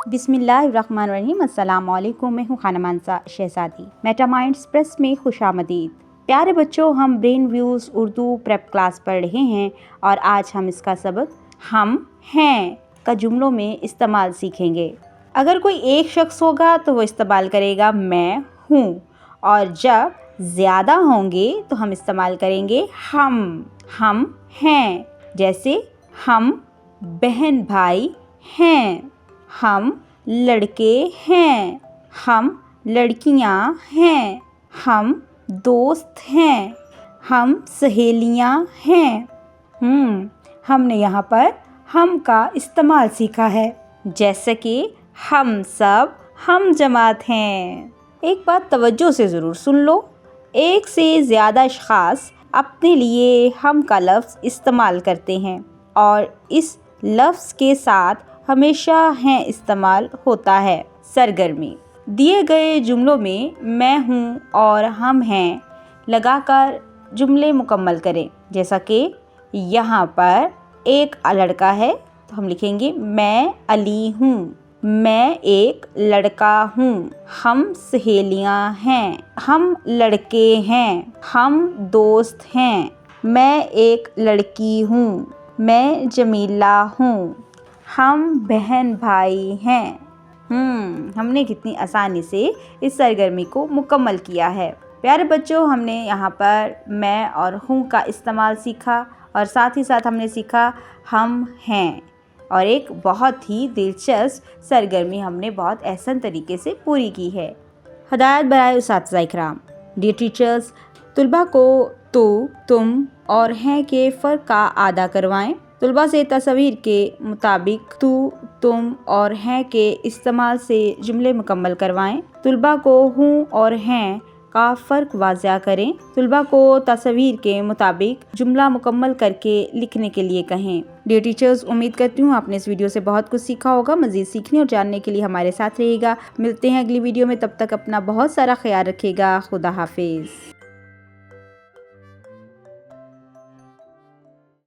बिस्मिल्लाहिर्रहमानिर्रहीम। अस्सलाम वालेकुम। मैं हूँ खाना मानसा शहजादी। मेटामाइंड एक्सप्रेस में खुशामदीद। प्यारे बच्चों, हम brain views Urdu prep class पढ़ रहे हैं और आज हम इसका सबक हम हैं का जुमलों में इस्तेमाल सीखेंगे। अगर कोई एक शख्स होगा तो वो इस्तेमाल करेगा मैं हूँ, और जब ज़्यादा होंगे तो हम इस्तेमाल करेंगे हम हैं। जैसे हम बहन भाई हैं, हम लड़के हैं, हम लड़कियां हैं, हम दोस्त हैं, हम सहेलियां हैं। हमने यहाँ पर हम का इस्तेमाल सीखा है, जैसे कि हम सब हम जमात हैं। एक बात तवज्जो से ज़रूर सुन लो, एक से ज़्यादा अशख़ास अपने लिए हम का लफ्ज़ इस्तेमाल करते हैं और इस लफ्ज़ के साथ हमेशा हैं इस्तेमाल होता है। सरगर्मी। दिए गए जुमलों में मैं हूँ और हम हैं लगाकर जुमले मुकम्मल करें। जैसा कि यहाँ पर एक लड़का है तो हम लिखेंगे मैं अली हूँ, मैं एक लड़का हूँ, हम सहेलियाँ हैं, हम लड़के हैं, हम दोस्त हैं, मैं एक लड़की हूँ, मैं जमीला हूँ, हम बहन भाई हैं। हमने कितनी आसानी से इस सरगर्मी को मुकम्मल किया है। प्यारे बच्चों, हमने यहाँ पर मैं और हूँ का इस्तेमाल सीखा और साथ ही साथ हमने सीखा हम हैं, और एक बहुत ही दिलचस्प सरगर्मी हमने बहुत एहसन तरीके से पूरी की है। हदायत बराए उस्ताद इकराम। डियर टीचर्स, तुलबा को तो, तुम और हैं के फ़र्क का आदा करवाएं। तुलबा से तस्वीर के मुताबिक तू, तुम और हैं के इस्तेमाल से जुमले मुकम्मल करवाएं। तुलबा को हूँ और हैं का फ़र्क वाज़िया करें। तुलबा को तस्वीर के मुताबिक जुमला मुकम्मल करके लिखने के लिए कहें। डियर टीचर्स, उम्मीद करती हूँ आपने इस वीडियो से बहुत कुछ सीखा होगा। मज़ीद सीखने और जानने के लिए हमारे साथ रहिएगा। मिलते हैं अगली वीडियो में, तब तक अपना बहुत सारा ख्याल रखिएगा। खुदा हाफिज़।